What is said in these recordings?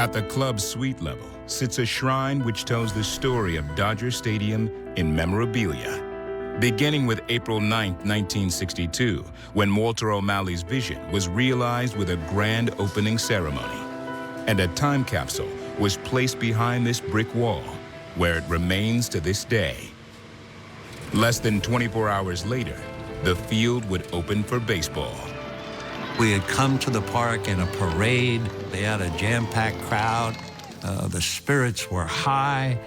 At the club's suite level sits a shrine which tells the story of Dodger Stadium in memorabilia. Beginning with April 9, 1962, when Walter O'Malley's vision was realized with a grand opening ceremony. And a time capsule was placed behind this brick wall, where it remains to this day. Less than 24 hours later, the field would open for baseball. We had come to the park in a parade. They had a jam-packed crowd. The spirits were high.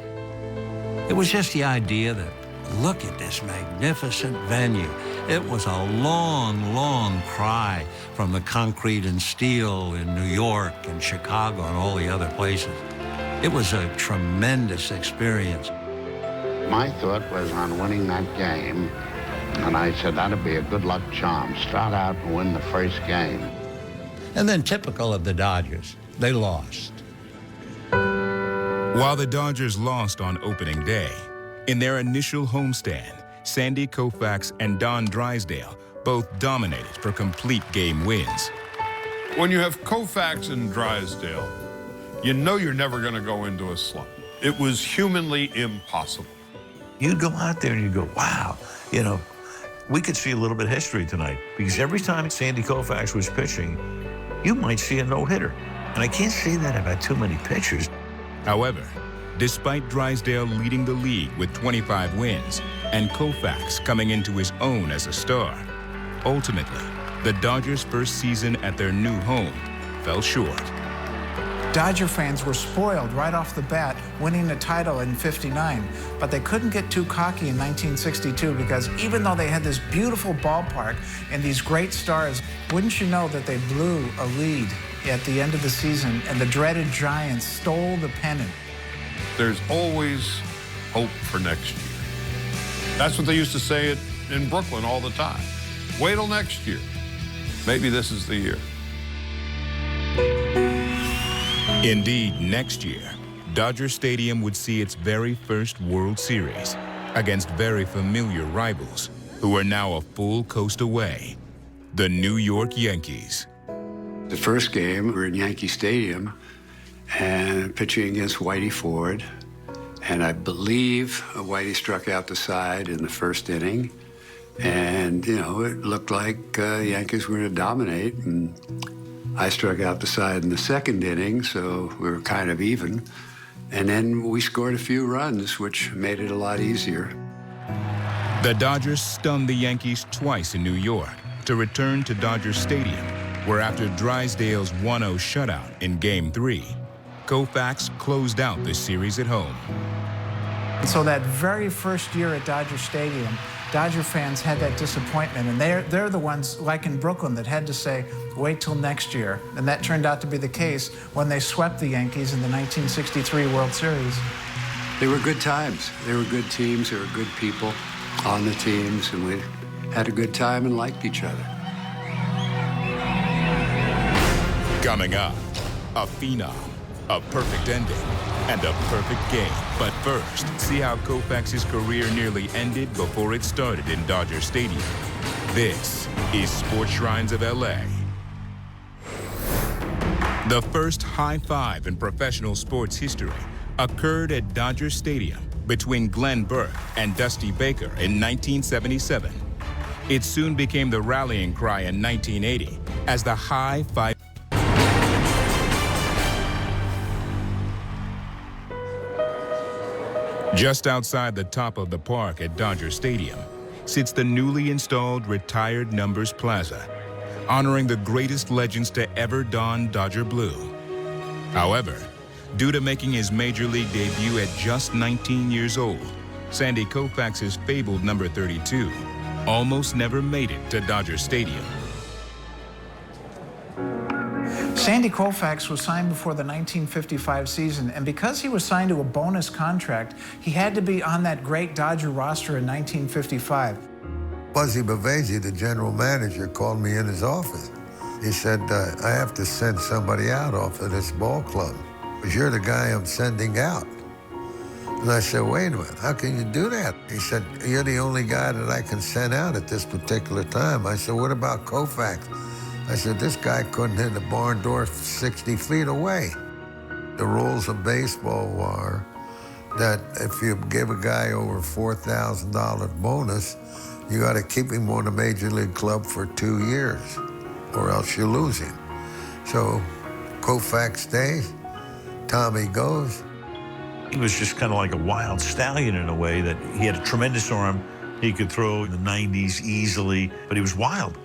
It was just the idea that, look at this magnificent venue. It was a long, long cry from the concrete and steel in New York and Chicago and all the other places. It was a tremendous experience. My thought was on winning that game, and I said that'd be a good luck charm. Start out and win the first game. And then typical of the Dodgers, they lost. While the Dodgers lost on opening day, in their initial homestand, Sandy Koufax and Don Drysdale both dominated for complete game wins. When you have Koufax and Drysdale, you know you're never going to go into a slump. It was humanly impossible. You'd go out there and you'd go, wow, you know, we could see a little bit of history tonight, because every time Sandy Koufax was pitching, you might see a no-hitter. And I can't say that about too many pitchers. However, despite Drysdale leading the league with 25 wins and Koufax coming into his own as a star, ultimately, the Dodgers' first season at their new home fell short. Dodger fans were spoiled right off the bat, winning the title in '59. But they couldn't get too cocky in 1962 because even though they had this beautiful ballpark and these great stars, wouldn't you know that they blew a lead at the end of the season and the dreaded Giants stole the pennant. There's always hope for next year. That's what they used to say in Brooklyn all the time. Wait till next year. Maybe this is the year. Indeed, next year, Dodger Stadium would see its very first World Series against very familiar rivals who are now a full coast away, the New York Yankees. The first game, we were in Yankee Stadium and pitching against Whitey Ford. And I believe Whitey struck out the side in the first inning. And, you know, it looked like Yankees were going to dominate. And I struck out the side in the second inning, so we were kind of even. And then we scored a few runs, which made it a lot easier. The Dodgers stunned the Yankees twice in New York to return to Dodger Stadium, where after Drysdale's 1-0 shutout in Game 3, Koufax closed out the series at home. And so that very first year at Dodger Stadium, Dodger fans had that disappointment, and they're the ones, like in Brooklyn, that had to say, wait till next year. And that turned out to be the case when they swept the Yankees in the 1963 World Series. They were good times. They were good teams. They were good people on the teams, and we had a good time and liked each other. Coming up, a phenom, a perfect ending, and a perfect game. But first, see how Koufax's career nearly ended before it started in Dodger Stadium. This is Sports Shrines of LA. The first high five in professional sports history occurred at Dodger Stadium between Glenn Burke and Dusty Baker in 1977. It soon became the rallying cry in 1980 as the high five. Just outside the top of the park at Dodger Stadium sits the newly installed Retired Numbers Plaza, honoring the greatest legends to ever don Dodger blue. However, due to making his major league debut at just 19 years old, Sandy Koufax's fabled number 32 almost never made it to Dodger Stadium. Sandy Koufax was signed before the 1955 season, and because he was signed to a bonus contract, he had to be on that great Dodger roster in 1955. Buzzy Bavasi, the general manager, called me in his office. He said, I have to send somebody out off of this ball club, because you're the guy I'm sending out. And I said, wait a minute, how can you do that? He said, you're the only guy that I can send out at this particular time. I said, what about Koufax? I said, this guy couldn't hit the barn door 60 feet away. The rules of baseball were that if you give a guy over $4,000 bonus, you got to keep him on a major league club for 2 years, or else you lose him. So Koufax stays, Tommy goes. He was just kind of like a wild stallion in a way that he had a tremendous arm. He could throw in the 90s easily, but he was wild.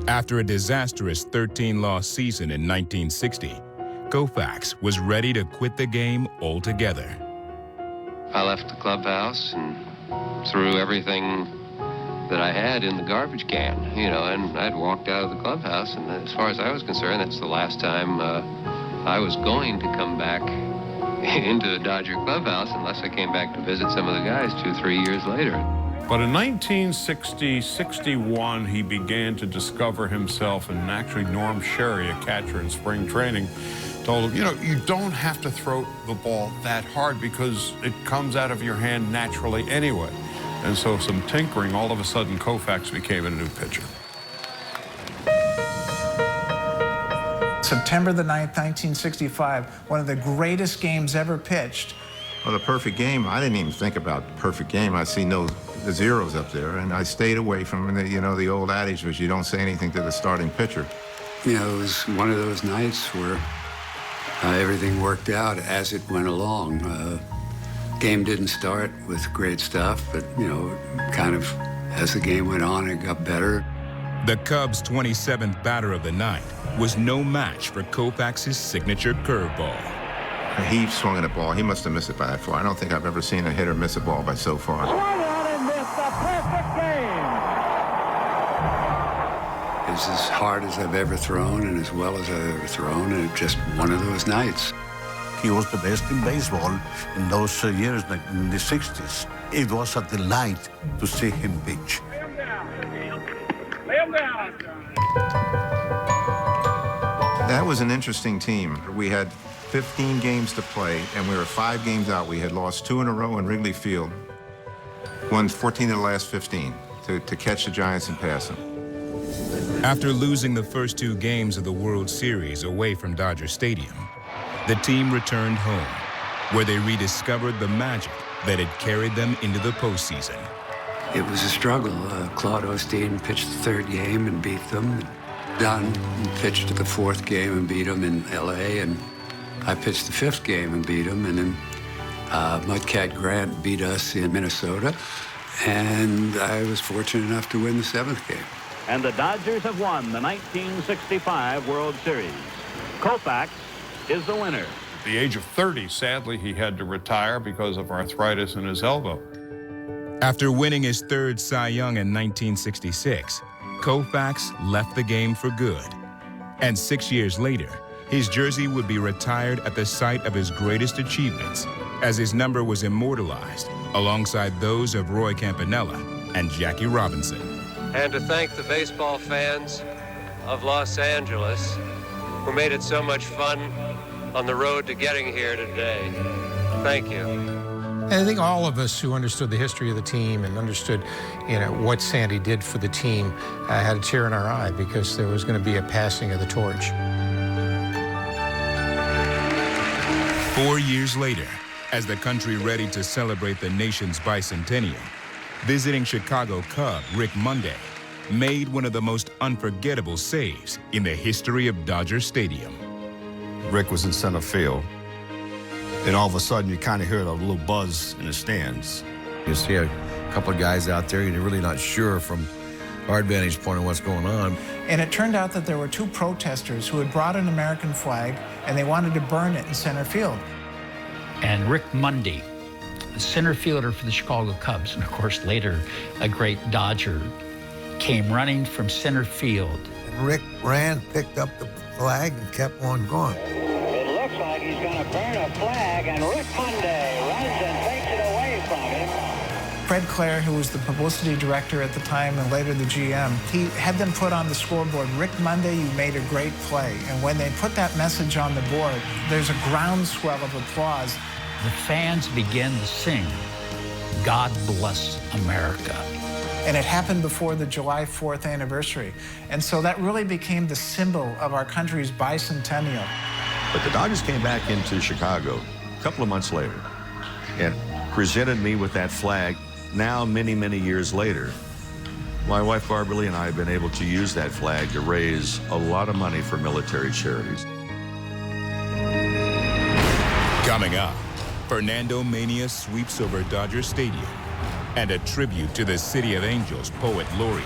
After a disastrous 13-loss season in 1960, Koufax was ready to quit the game altogether. I left the clubhouse and threw everything that I had in the garbage can, and I'd walked out of the clubhouse, and as far as I was concerned, that's the last time I was going to come back into the Dodger clubhouse unless I came back to visit some of the guys 2-3 years later. But in 1960-61, he began to discover himself, and actually Norm Sherry, a catcher in spring training, told him, you don't have to throw the ball that hard because it comes out of your hand naturally anyway. And so some tinkering, all of a sudden Koufax became a new pitcher. September the 9th, 1965, one of the greatest games ever pitched. Well, the perfect game, I didn't even think about the perfect game. I see the zeros up there, and I stayed away from the old adage was you don't say anything to the starting pitcher. It was one of those nights where everything worked out as it went along. Game didn't start with great stuff, but, kind of as the game went on, it got better. The Cubs' 27th batter of the night was no match for Koufax's signature curveball. He swung at a ball. He must have missed it by that far. I don't think I've ever seen a hitter miss a ball by so far. It's as hard as I've ever thrown and as well as I've ever thrown, and it's just one of those nights. He was the best in baseball in those years, like in the 60s. It was a delight to see him pitch. That was an interesting team. We had 15 games to play, and we were 5 games out. We had lost 2 in a row in Wrigley Field, won 14 of the last 15 to catch the Giants and pass them. After losing the first 2 games of the World Series away from Dodger Stadium, the team returned home, where they rediscovered the magic that had carried them into the postseason. It was a struggle. Claude Osteen pitched the 3rd game and beat them. Dunn pitched the 4th game and beat them in L.A., and I pitched the 5th game and beat them, and then Mudcat Grant beat us in Minnesota, and I was fortunate enough to win the 7th game. And the Dodgers have won the 1965 World Series. Koufax is the winner. At the age of 30, sadly, he had to retire because of arthritis in his elbow. After winning his 3rd Cy Young in 1966, Koufax left the game for good. And 6 years later, his jersey would be retired at the site of his greatest achievements, as his number was immortalized alongside those of Roy Campanella and Jackie Robinson. And to thank the baseball fans of Los Angeles who made it so much fun on the road to getting here today. Thank you. And I think all of us who understood the history of the team and understood, what Sandy did for the team had a tear in our eye because there was going to be a passing of the torch. 4 years later, as the country readied to celebrate the nation's bicentennial, visiting Chicago Cub Rick Monday made one of the most unforgettable saves in the history of Dodger Stadium. Rick was in center field, and all of a sudden you kind of heard a little buzz in the stands. You see a couple of guys out there, you're really not sure from our vantage point of what's going on. And it turned out that there were 2 protesters who had brought an American flag, and they wanted to burn it in center field. And Rick Monday, the center fielder for the Chicago Cubs, and of course later a great Dodger, came running from center field. And Rick ran, picked up the flag, and kept on going. It looks like he's going to burn a flag, and Rick Monday runs and takes it away from him. Fred Clare, who was the publicity director at the time and later the GM, he had them put on the scoreboard, "Rick Monday, you made a great play." And when they put that message on the board, there's a groundswell of applause. The fans began to sing, "God Bless America." And it happened before the July 4th anniversary. And so that really became the symbol of our country's bicentennial. But the Dodgers came back into Chicago a couple of months later and presented me with that flag. Now, many, many years later, my wife Barbara Lee and I have been able to use that flag to raise a lot of money for military charities. Coming up, Fernando Mania sweeps over Dodger Stadium and a tribute to the City of Angels poet laureate.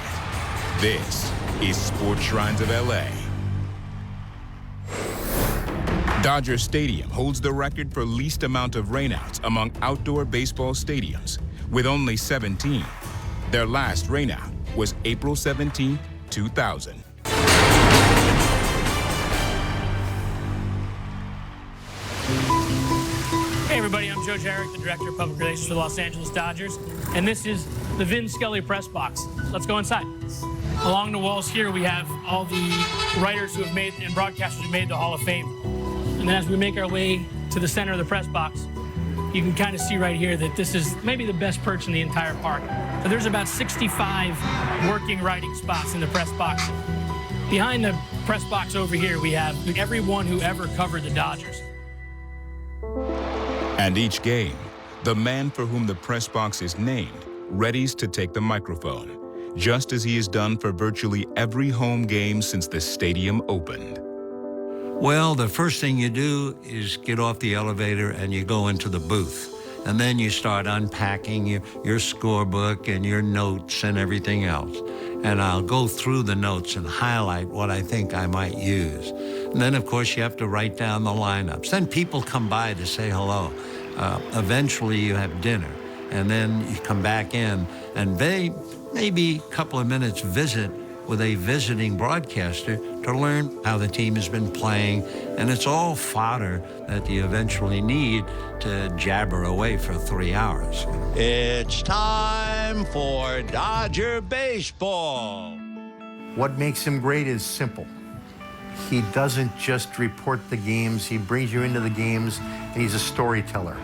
This is Sports Shrines of LA. Dodger Stadium holds the record for least amount of rainouts among outdoor baseball stadiums, with only 17. Their last rainout was April 17, 2000. Hey everybody, I'm Joe Jarek, the Director of Public Relations for the Los Angeles Dodgers, and this is the Vin Scully press box. Let's go inside. Along the walls here, we have all the writers who have made and broadcasters who have made the Hall of Fame. And then as we make our way to the center of the press box, you can kind of see right here that this is maybe the best perch in the entire park. So there's about 65 working writing spots in the press box. Behind the press box over here, we have everyone who ever covered the Dodgers. And each game, the man for whom the press box is named readies to take the microphone, just as he has done for virtually every home game since the stadium opened. Well, the first thing you do is get off the elevator and you go into the booth. And then you start unpacking your scorebook and your notes and everything else. And I'll go through the notes and highlight what I think I might use. And then, of course, you have to write down the lineups. Then people come by to say hello. Eventually, you have dinner. And then you come back in, and they maybe a couple of minutes visit with a visiting broadcaster to learn how the team has been playing. And it's all fodder that you eventually need to jabber away for 3 hours. It's time for Dodger Baseball. What makes him great is simple. He doesn't just report the games, he brings you into the games, and he's a storyteller.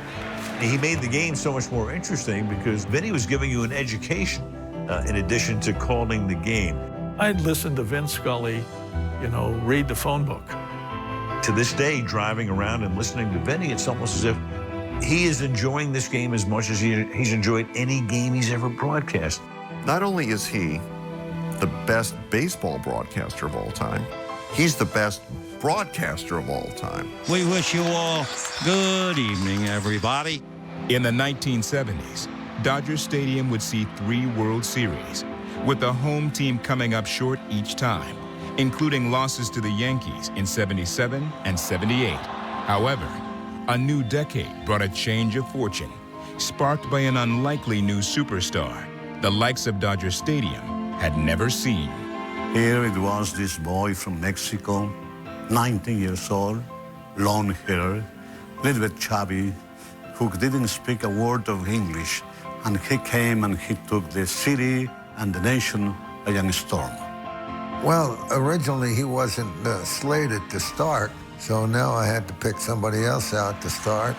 He made the game so much more interesting because Vinny was giving you an education in addition to calling the game. I'd listen to Vin Scully, read the phone book. To this day, driving around and listening to Vinny, it's almost as if he is enjoying this game as much as he's enjoyed any game he's ever broadcast. Not only is he the best baseball broadcaster of all time, he's the best broadcaster of all time. We wish you all good evening, everybody. In the 1970s, Dodger Stadium would see 3 World Series, with the home team coming up short each time, including losses to the Yankees in '77 and '78. However, a new decade brought a change of fortune, sparked by an unlikely new superstar the likes of Dodger Stadium had never seen. Here it was this boy from Mexico, 19 years old, long hair, little bit chubby, who didn't speak a word of English. And he came and he took the city and the nation by a storm. Well, originally he wasn't slated to start, so now I had to pick somebody else out to start.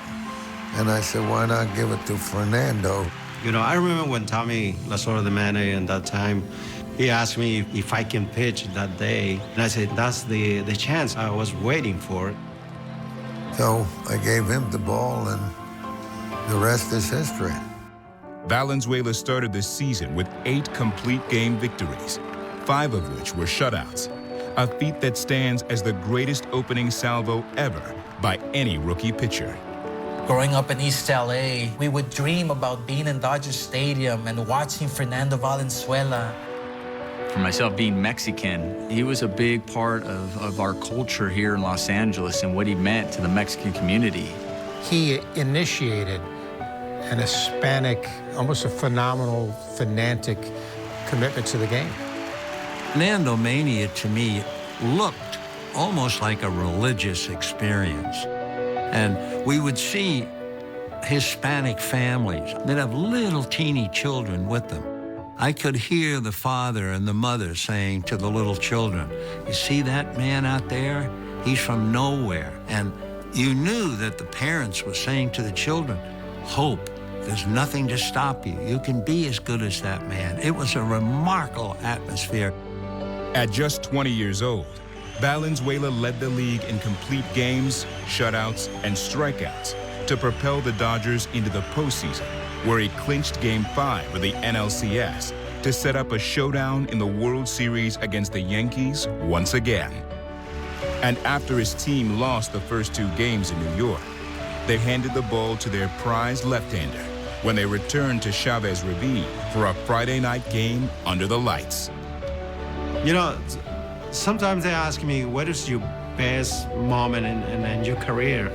And I said, why not give it to Fernando? I remember when Tommy Lasorda, the manager at that time, he asked me if I can pitch that day. And I said, that's the chance I was waiting for. So I gave him the ball, and the rest is history. Valenzuela started the season with 8 complete game victories, 5 of which were shutouts, a feat that stands as the greatest opening salvo ever by any rookie pitcher. Growing up in East LA, we would dream about being in Dodger Stadium and watching Fernando Valenzuela. For myself, being Mexican, he was a big part of our culture here in Los Angeles and what he meant to the Mexican community. He initiated an Hispanic, almost a phenomenal, fanatic commitment to the game. Fernando Mania, to me, looked almost like a religious experience. And we would see Hispanic families that have little teeny children with them. I could hear the father and the mother saying to the little children, you see that man out there? He's from nowhere. And you knew that the parents were saying to the children, hope, there's nothing to stop you. You can be as good as that man. It was a remarkable atmosphere. At just 20 years old, Valenzuela led the league in complete games, shutouts, and strikeouts to propel the Dodgers into the postseason, where he clinched Game 5 of the NLCS to set up a showdown in the World Series against the Yankees once again. And after his team lost the first 2 games in New York, they handed the ball to their prized left-hander when they returned to Chavez Ravine for a Friday night game under the lights. You know, sometimes they ask me, what is your best moment in your career?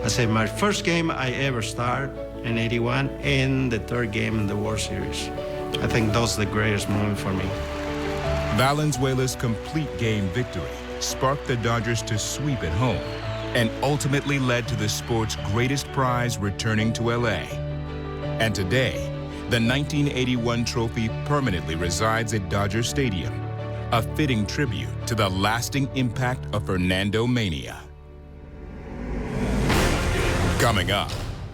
I say, my first game I ever started in '81 and the 3rd game in the World Series. I think those are the greatest moments for me. Valenzuela's complete game victory sparked the Dodgers to sweep at home and ultimately led to the sport's greatest prize returning to LA. And today, the 1981 trophy permanently resides at Dodger Stadium, a fitting tribute to the lasting impact of Fernando Mania. Coming up,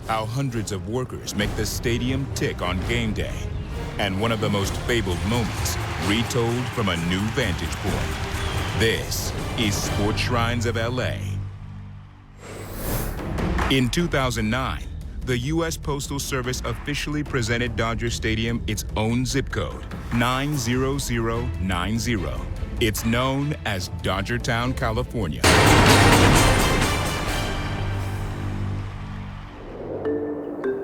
how hundreds of workers make the stadium tick on game day, and one of the most fabled moments retold from a new vantage point. This is Sports Shrines of LA. In 2009, the U.S. Postal Service officially presented Dodger Stadium its own zip code, 90090. It's known as Dodgertown, California.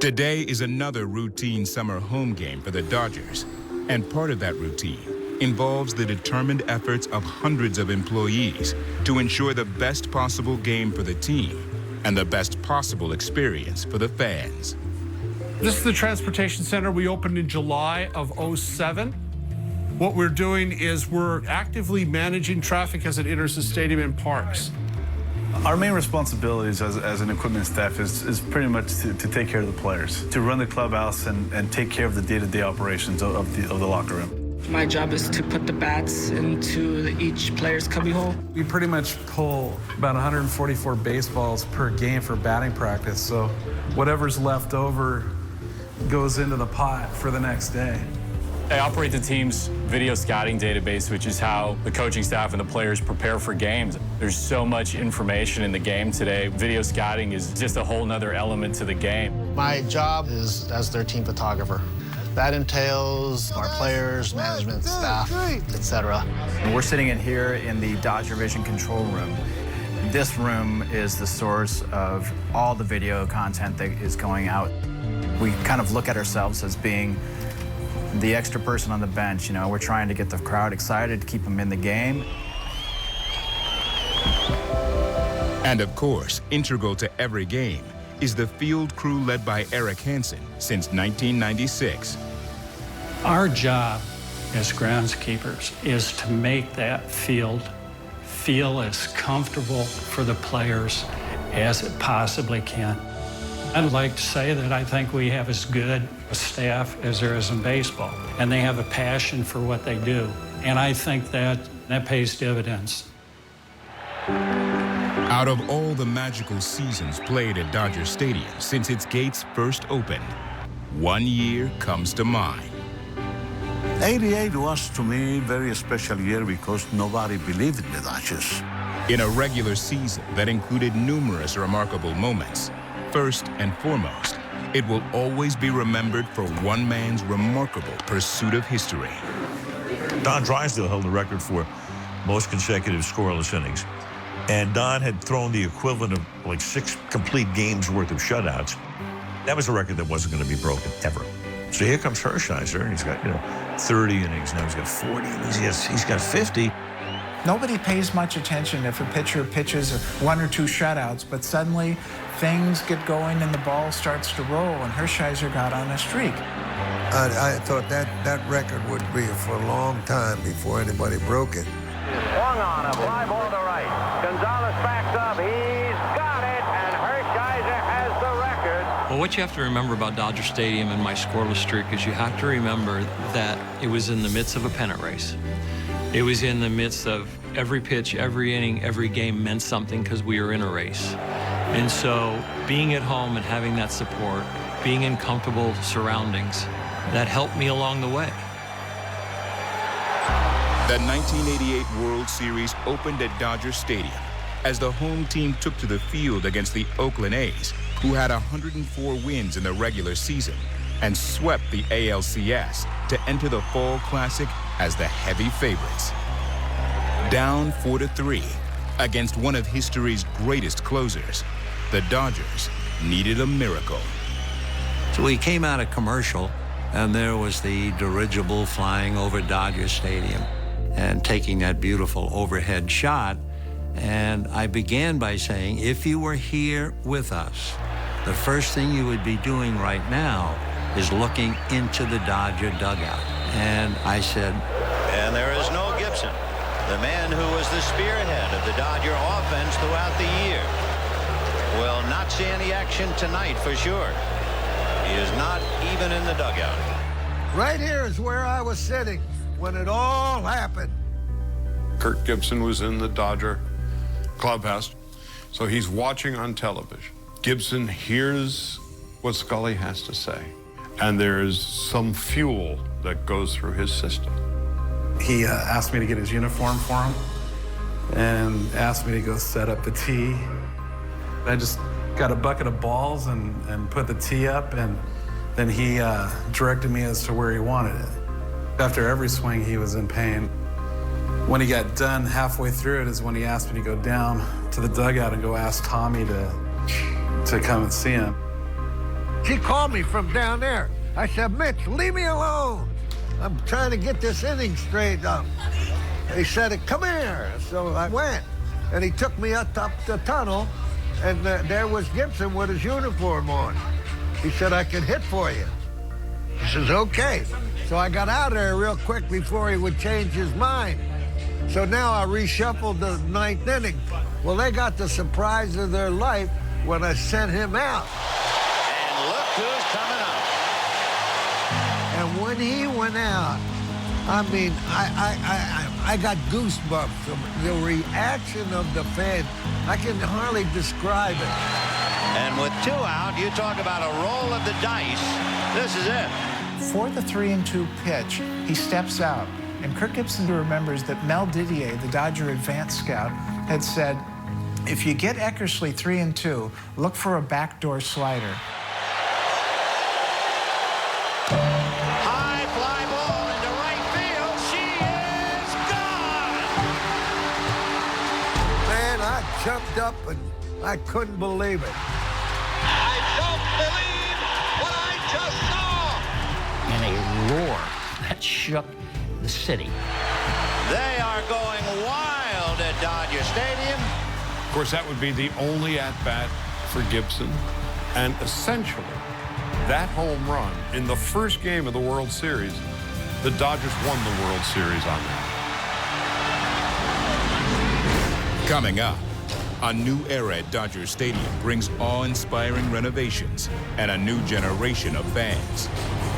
Today is another routine summer home game for the Dodgers, and part of that routine involves the determined efforts of hundreds of employees to ensure the best possible game for the team and the best possible experience for the fans. This is the Transportation Center. We opened in July of '07. What we're doing is we're actively managing traffic as it enters the stadium and parks. Our main responsibilities as an equipment staff is pretty much to take care of the players, to run the clubhouse and take care of the day-to-day operations of the locker room. My job is to put the bats into each player's cubbyhole. We pretty much pull about 144 baseballs per game for batting practice, so whatever's left over goes into the pot for the next day. I operate the team's video scouting database, which is how the coaching staff and the players prepare for games. There's so much information in the game today. Video scouting is just a whole nother element to the game. My job is as their team photographer. That entails our players, management, staff, etc. We're sitting in here in the Dodger Vision control room. This room is the source of all the video content that is going out. We kind of look at ourselves as being the extra person on the bench. You know, we're trying to get the crowd excited, to keep them in the game. And of course, integral to every game is the field crew led by Eric Hansen since 1996. Our job as groundskeepers is to make that field feel as comfortable for the players as it possibly can. I'd like to say that I think we have as good a staff as there is in baseball, and they have a passion for what they do. And I think that pays dividends. Out of all the magical seasons played at Dodger Stadium since its gates first opened, one year comes to mind. '88 was, to me, a very special year because nobody believed in the Dodgers. In a regular season that included numerous remarkable moments, first and foremost, it will always be remembered for one man's remarkable pursuit of history. Don Drysdale held the record for most consecutive scoreless innings. And Don had thrown the equivalent of like 6 complete games worth of shutouts. That was a record that wasn't going to be broken ever. So here comes Hershiser, and he's got 30 innings. Now he's got 40 innings. He's got 50. Nobody pays much attention if a pitcher pitches 1 or 2 shutouts, but suddenly things get going and the ball starts to roll, and Hershiser got on a streak. I thought that record would be for a long time before anybody broke it. Swung on a fly ball to right. Gonzalez backs up. He's got it, and Hershiser has the record. Well, what you have to remember about Dodger Stadium and my scoreless streak is you have to remember that it was in the midst of a pennant race. It was in the midst of every pitch, every inning, every game meant something because we were in a race. And so being at home and having that support, being in comfortable surroundings, that helped me along the way. The 1988 World Series opened at Dodger Stadium as the home team took to the field against the Oakland A's, who had 104 wins in the regular season and swept the ALCS to enter the Fall Classic as the heavy favorites. Down 4-3 against one of history's greatest closers, the Dodgers needed a miracle. So we came out of commercial, and there was the dirigible flying over Dodger Stadium and taking that beautiful overhead shot. And I began by saying, if you were here with us, the first thing you would be doing right now is looking into the Dodger dugout. And I said, and there is no Gibson, the man who was the spearhead of the Dodger offense throughout the year. Will not see any action tonight for sure. He is not even in the dugout. Right here is where I was sitting when it all happened. Kirk Gibson was in the Dodger clubhouse, so he's watching on television. Gibson hears what Scully has to say, and there's some fuel that goes through his system. He asked me to get his uniform for him and asked me to go set up the tee. I just got a bucket of balls and put the tee up, and then he directed me as to where he wanted it. After every swing, he was in pain. When he got done halfway through it is when he asked me to go down to the dugout and go ask Tommy to come and see him. He called me from down there. I said, Mitch, leave me alone. I'm trying to get this inning straightened up. He said, come here. So I went, and he took me up the tunnel, and there was Gibson with his uniform on. He said, I can hit for you. He says, okay. So I got out of there real quick before he would change his mind. So now I reshuffled the ninth inning. Well, they got the surprise of their life when I sent him out. And look who's coming up. And when he went out, I mean, I got goosebumps from the reaction of the fans. I can hardly describe it. And with 2 out, you talk about a roll of the dice. This is it. For the 3-2 pitch, he steps out. And Kirk Gibson remembers that Mel Didier, the Dodger advance scout, had said, if you get Eckersley 3-2, look for a backdoor slider. High fly ball into right field. She is gone. Man, I jumped up and I couldn't believe it. I don't believe what I just saw. And a roar that shook the city. They are going wild at Dodger Stadium. Of course, that would be the only at-bat for Gibson. And essentially, that home run in the first game of the World Series, the Dodgers won the World Series on that. Coming up, a new era at Dodger Stadium brings awe-inspiring renovations and a new generation of fans.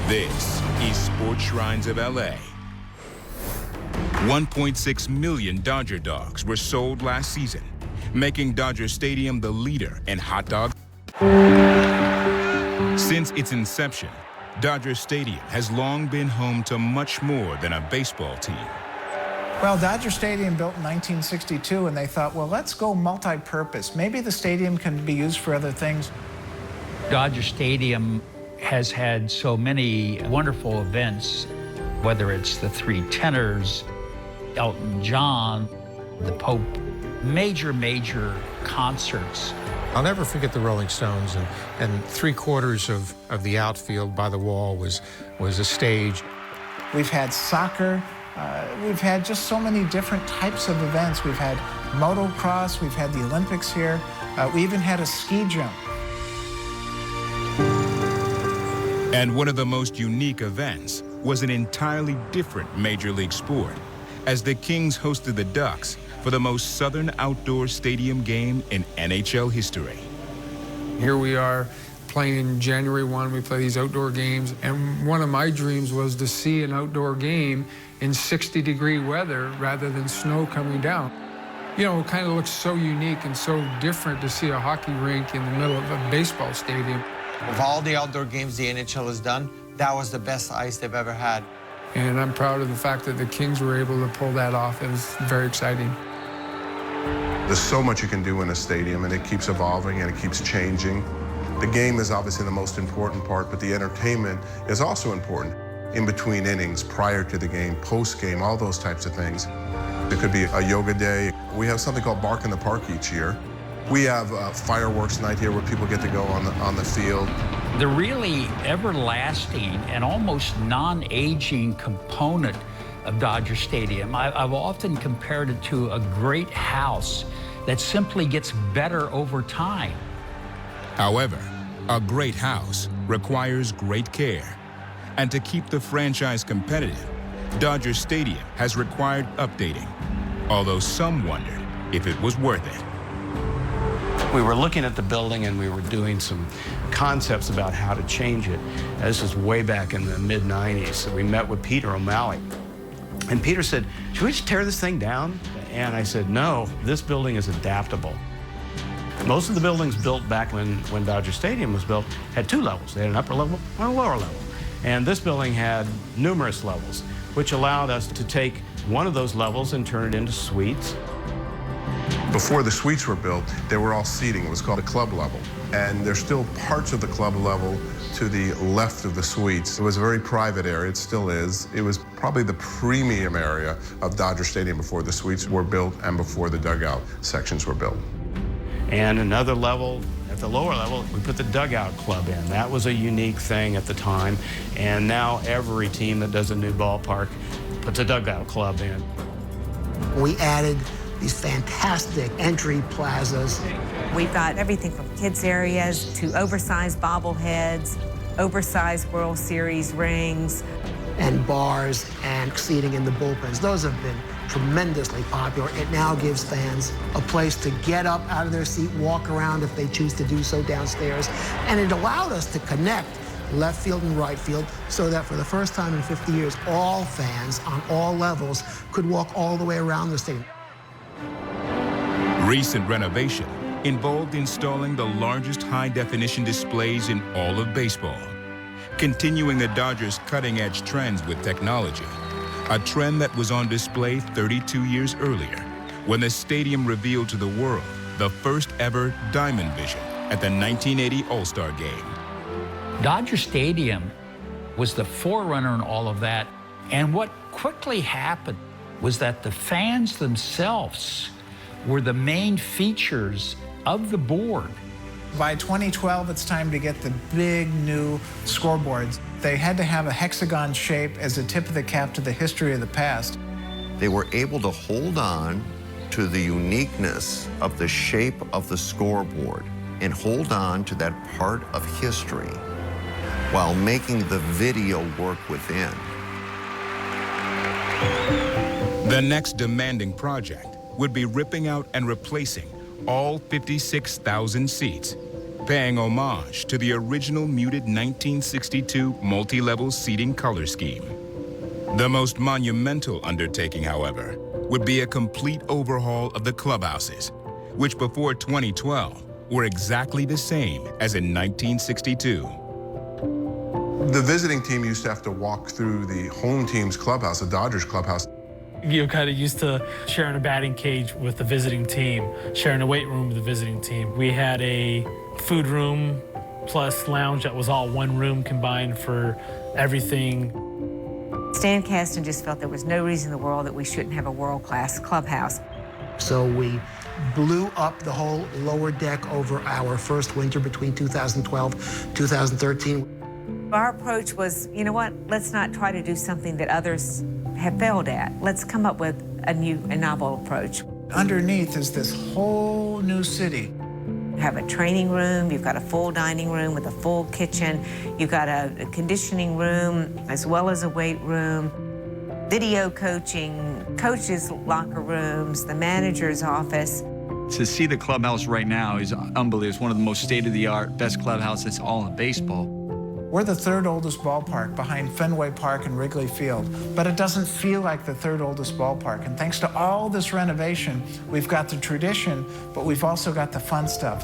This is Sports Shrines of LA. 1.6 million Dodger dogs were sold last season, making Dodger Stadium the leader in hot dog. Since its inception, Dodger Stadium has long been home to much more than a baseball team. Well, Dodger Stadium built in 1962, and they thought, well, let's go multi-purpose. Maybe the stadium can be used for other things. Dodger Stadium has had so many wonderful events, whether it's the Three Tenors, Elton John, the Pope, major concerts. I'll never forget the Rolling Stones, and 3/4 of the outfield by the wall was a stage. We've had soccer. We've had just so many different types of events. We've had motocross. We've had the Olympics here. We even had a ski jump. And one of the most unique events was an entirely different Major League sport, as the Kings hosted the Ducks for the most southern outdoor stadium game in NHL history. Here we are playing in January 1, we play these outdoor games, and one of my dreams was to see an outdoor game in 60-degree weather rather than snow coming down. You know, it kind of looks so unique and so different to see a hockey rink in the middle of a baseball stadium. Of all the outdoor games the NHL has done, that was the best ice they've ever had. And I'm proud of the fact that the Kings were able to pull that off. It was very exciting. There's so much you can do in a stadium, and it keeps evolving and it keeps changing. The game is obviously the most important part, but the entertainment is also important. In between innings, prior to the game, post-game, all those types of things. It could be a yoga day. We have something called Bark in the Park each year. We have fireworks night here where people get to go on the field. The really everlasting and almost non-aging component of Dodger Stadium, I've often compared it to a great house that simply gets better over time. However, a great house requires great care. And to keep the franchise competitive, Dodger Stadium has required updating, although some wondered if it was worth it. We were looking at the building and we were doing some concepts about how to change it. This is way back in the mid-90s. So we met with Peter O'Malley. And Peter said, should we just tear this thing down? And I said, no, this building is adaptable. Most of the buildings built back when Dodger Stadium was built had two levels. They had an upper level and a lower level. And this building had numerous levels, which allowed us to take one of those levels and turn it into suites. Before the suites were built, they were all seating. It was called a club level. And there's still parts of the club level to the left of the suites. It was a very private area, it still is. It was probably the premium area of Dodger Stadium before the suites were built and before the dugout sections were built. And another level, at the lower level, we put the dugout club in. That was a unique thing at the time. And now every team that does a new ballpark puts a dugout club in. We added these fantastic entry plazas. We've got everything from kids areas to oversized bobbleheads, oversized World Series rings. And bars and seating in the bullpens. Those have been tremendously popular. It now gives fans a place to get up out of their seat, walk around if they choose to do so downstairs. And it allowed us to connect left field and right field so that for the first time in 50 years, all fans on all levels could walk all the way around the stadium. Recent renovation involved installing the largest high-definition displays in all of baseball, continuing the Dodgers' cutting-edge trends with technology, a trend that was on display 32 years earlier when the stadium revealed to the world the first ever Diamond Vision at the 1980 All-Star Game. Dodger Stadium was the forerunner in all of that. And what quickly happened was that the fans themselves were the main features of the board. By 2012, it's time to get the big new scoreboards. They had to have a hexagon shape as a tip of the cap to the history of the past. They were able to hold on to the uniqueness of the shape of the scoreboard and hold on to that part of history while making the video work within. The next demanding project would be ripping out and replacing all 56,000 seats, paying homage to the original muted 1962 multi-level seating color scheme. The most monumental undertaking, however, would be a complete overhaul of the clubhouses, which before 2012 were exactly the same as in 1962. The visiting team used to have to walk through the home team's clubhouse, the Dodgers clubhouse. You're kind of used to sharing a batting cage with the visiting team, sharing a weight room with the visiting team. We had a food room plus lounge that was all one room combined for everything. Stan Kasten just felt there was no reason in the world that we shouldn't have a world-class clubhouse. So we blew up the whole lower deck over our first winter between 2012, 2013. Our approach was, you know what, let's not try to do something that others have failed at. Let's come up with a new and novel approach. Underneath is this whole new city. You have a training room, you've got a full dining room with a full kitchen, you've got a conditioning room as well as a weight room, video coaching, coaches' locker rooms, the manager's office. To see the clubhouse right now is unbelievable. It's one of the most state-of-the-art, best clubhouses all in baseball. We're the third oldest ballpark behind Fenway Park and Wrigley Field, but it doesn't feel like the third oldest ballpark. And thanks to all this renovation, we've got the tradition, but we've also got the fun stuff.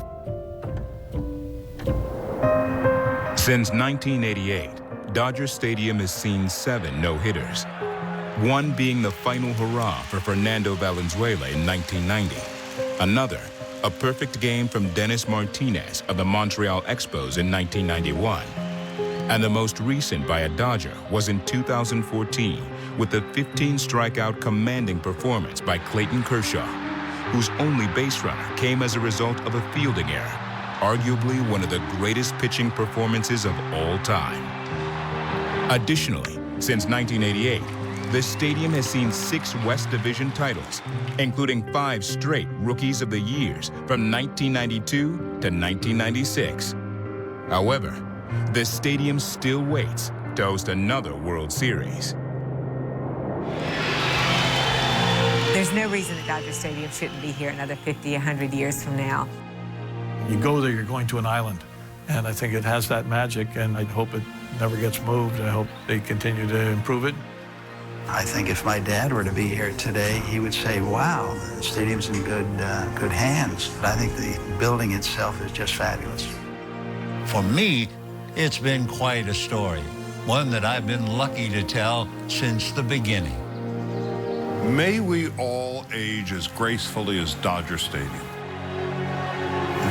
Since 1988, Dodger Stadium has seen 7 no-hitters, one being the final hurrah for Fernando Valenzuela in 1990. Another, a perfect game from Dennis Martinez of the Montreal Expos in 1991. And the most recent by a Dodger was in 2014 with the 15-strikeout commanding performance by Clayton Kershaw, whose only base runner came as a result of a fielding error, arguably one of the greatest pitching performances of all time. Additionally, since 1988, the stadium has seen 6 West Division titles, including 5 straight Rookies of the Years from 1992 to 1996. However, the stadium still waits to host another World Series. There's no reason that Dodger Stadium shouldn't be here another 50, 100 years from now. You go there, you're going to an island. And I think it has that magic, and I hope it never gets moved. I hope they continue to improve it. I think if my dad were to be here today, he would say, wow, the stadium's in good hands. But I think the building itself is just fabulous. For me, it's been quite a story, one that I've been lucky to tell since the beginning. May we all age as gracefully as Dodger Stadium.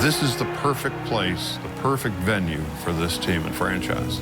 This is the perfect place, the perfect venue for this team and franchise.